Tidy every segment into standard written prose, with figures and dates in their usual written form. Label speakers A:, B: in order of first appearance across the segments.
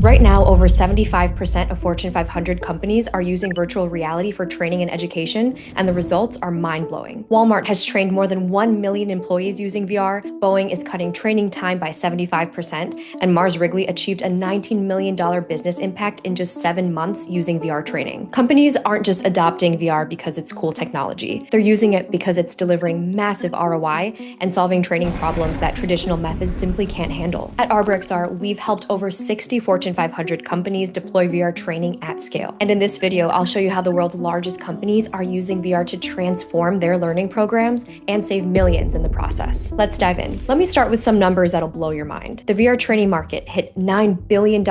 A: Right now, over 75% of Fortune 500 companies are using virtual reality for training and education, and the results are mind-blowing. Walmart has trained more than 1 million employees using VR, Boeing is cutting training time by 75%, and Mars Wrigley achieved a $19 million business impact in just 7 months using VR training. Companies aren't just adopting VR because it's cool technology. They're using it because it's delivering massive ROI and solving training problems that traditional methods simply can't handle. At ArborXR, we've helped over 60 Fortune 500 companies deploy VR training at scale. And in this video, I'll show you how the world's largest companies are using VR to transform their learning programs and save millions in the process. Let's dive in. Let me start with some numbers that'll blow your mind. The VR training market hit $9 billion in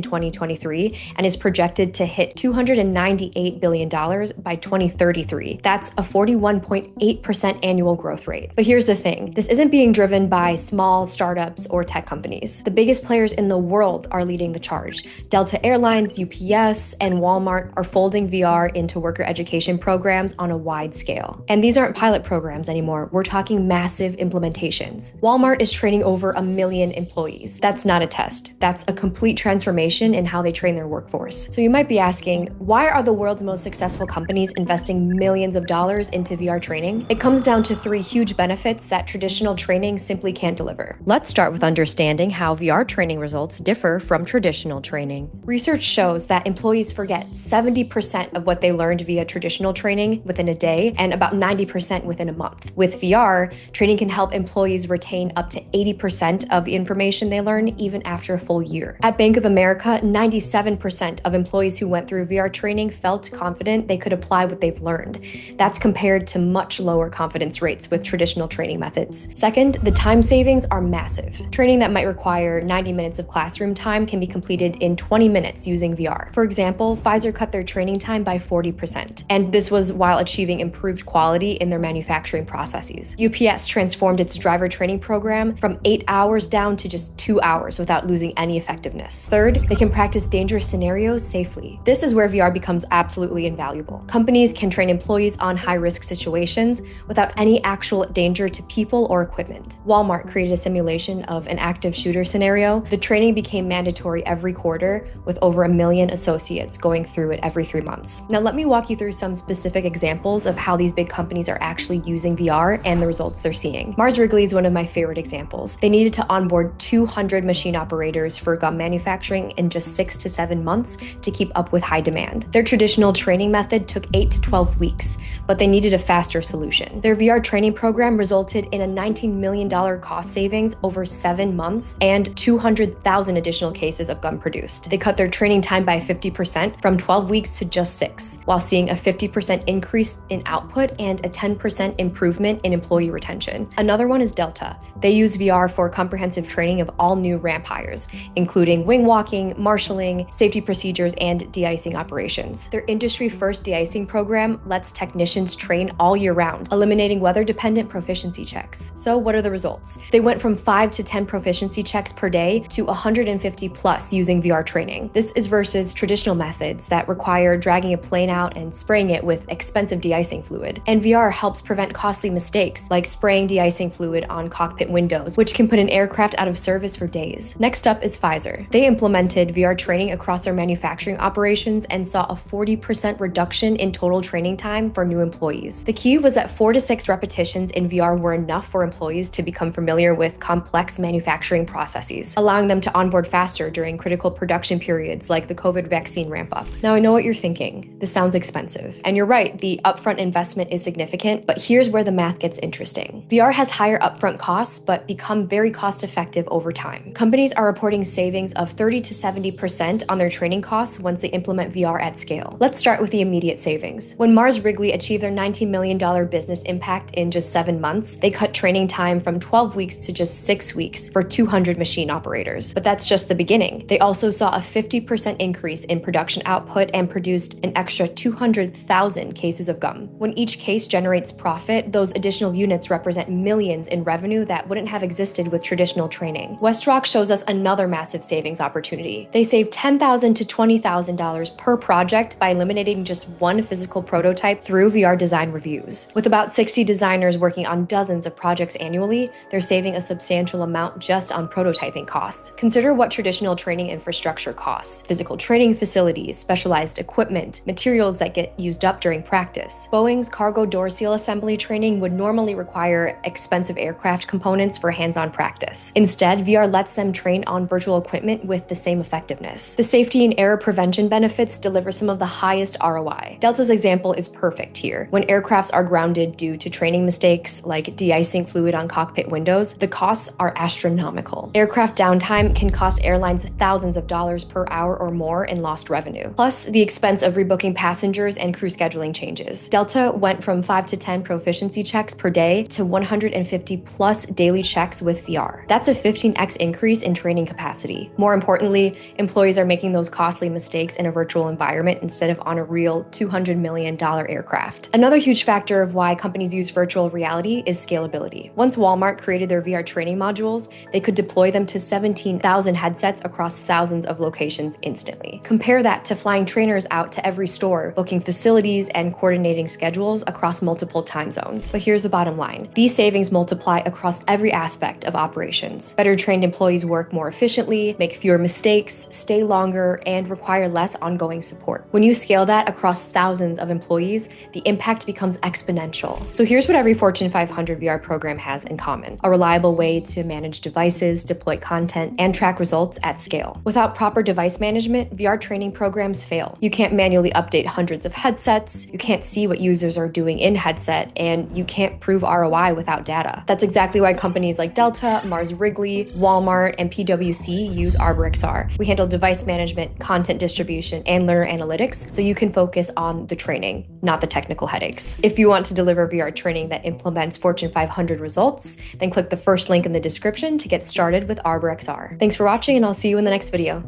A: 2023 and is projected to hit $298 billion by 2033. That's a 41.8% annual growth rate. But here's the thing, this isn't being driven by small startups or tech companies. The biggest players in the world are leading the charge. Delta Airlines, UPS, and Walmart are folding VR into worker education programs on a wide scale. And these aren't pilot programs anymore, we're talking massive implementations. Walmart is training over 1 million employees. That's not a test, that's a complete transformation in how they train their workforce. So you might be asking, why are the world's most successful companies investing millions of dollars into VR training? It comes down to 3 huge benefits that traditional training simply can't deliver. Let's start with understanding how VR training results differ from traditional training. Research shows that employees forget 70% of what they learned via traditional training within a day and about 90% within a month. With VR, training can help employees retain up to 80% of the information they learn even after a full year. At Bank of America, 97% of employees who went through VR training felt confident they could apply what they've learned. That's compared to much lower confidence rates with traditional training methods. Second, the time savings are massive. Training that might require 90 minutes of classroom time can be completed in 20 minutes using VR. For example, Pfizer cut their training time by 40%, and this was while achieving improved quality in their manufacturing processes. UPS transformed its driver training program from 8 hours down to just 2 hours without losing any effectiveness. Third, they can practice dangerous scenarios safely. This is where VR becomes absolutely invaluable. Companies can train employees on high-risk situations without any actual danger to people or equipment. Walmart created a simulation of an active shooter scenario. The training became mandatory every quarter, with over 1 million associates going through it every 3 months. Now let me walk you through some specific examples of how these big companies are actually using VR and the results they're seeing. Mars Wrigley is one of my favorite examples. They needed to onboard 200 machine operators for gum manufacturing in just 6 to 7 months to keep up with high demand. Their traditional training method took 8 to 12 weeks, but they needed a faster solution. Their VR training program resulted in a $19 million cost savings over 7 months and 200,000 additional cases of gum produced. They cut their training time by 50% from 12 weeks to just 6, while seeing a 50% increase in output and a 10% improvement in employee retention. Another one is Delta. They use VR for comprehensive training of all new ramp hires, including wing walking, marshalling, safety procedures, and de-icing operations. Their industry-first de-icing program lets technicians train all year round, eliminating weather-dependent proficiency checks. So what are the results? They went from 5 to 10 proficiency checks per day to 150 plus using VR training. This is versus traditional methods that require dragging a plane out and spraying it with expensive de-icing fluid. And VR helps prevent costly mistakes like spraying de-icing fluid on cockpit windows, which can put an aircraft out of service for days. Next up is Pfizer. They implemented VR training across their manufacturing operations and saw a 40% reduction in total training time for new employees. The key was that 4 to 6 repetitions in VR were enough for employees to become familiar with complex manufacturing processes, allowing them to onboard faster during critical production periods like the COVID vaccine ramp-up. Now I know what you're thinking. This sounds expensive. And you're right, the upfront investment is significant, but here's where the math gets interesting. VR has higher upfront costs, but become very cost-effective over time. Companies are reporting savings of 30 to 70% on their training costs once they implement VR at scale. Let's start with the immediate savings. When Mars Wrigley achieved their $19 million business impact in just 7 months, they cut training time from 12 weeks to just 6 weeks for 200 machine operators. But that's just the beginning. They also saw a 50% increase in production output and produced an extra 200,000 cases of gum. When each case generates profit, those additional units represent millions in revenue that wouldn't have existed with traditional training. WestRock shows us another massive savings opportunity. They save $10,000 to $20,000 per project by eliminating just one physical prototype through VR design reviews. With about 60 designers working on dozens of projects annually, they're saving a substantial amount just on prototyping costs. Consider what traditional training training infrastructure costs, physical training facilities, specialized equipment, materials that get used up during practice. Boeing's cargo door seal assembly training would normally require expensive aircraft components for hands-on practice. Instead, VR lets them train on virtual equipment with the same effectiveness. The safety and error prevention benefits deliver some of the highest ROI. Delta's example is perfect here. When aircrafts are grounded due to training mistakes like de-icing fluid on cockpit windows, the costs are astronomical. Aircraft downtime can cost airlines thousands of dollars per hour or more in lost revenue. Plus, the expense of rebooking passengers and crew scheduling changes. Delta went from 5 to 10 proficiency checks per day to 150 plus daily checks with VR. That's a 15x increase in training capacity. More importantly, employees are making those costly mistakes in a virtual environment instead of on a real $200 million aircraft. Another huge factor of why companies use virtual reality is scalability. Once Walmart created their VR training modules, they could deploy them to 17,000 headsets across thousands of locations instantly. Compare that to flying trainers out to every store, booking facilities, and coordinating schedules across multiple time zones. But here's the bottom line. These savings multiply across every aspect of operations. Better trained employees work more efficiently, make fewer mistakes, stay longer, and require less ongoing support. When you scale that across thousands of employees, the impact becomes exponential. So here's what every Fortune 500 VR program has in common: a reliable way to manage devices, deploy content, and track results at scale. Without proper device management, VR training programs fail. You can't manually update hundreds of headsets, you can't see what users are doing in headset, and you can't prove ROI without data. That's exactly why companies like Delta, Mars Wrigley, Walmart, and PwC use ArborXR. We handle device management, content distribution, and learner analytics, so you can focus on the training, not the technical headaches. If you want to deliver VR training that implements Fortune 500 results, then click the first link in the description to get started with ArborXR. Thanks for watching, and I'll see you in the next video.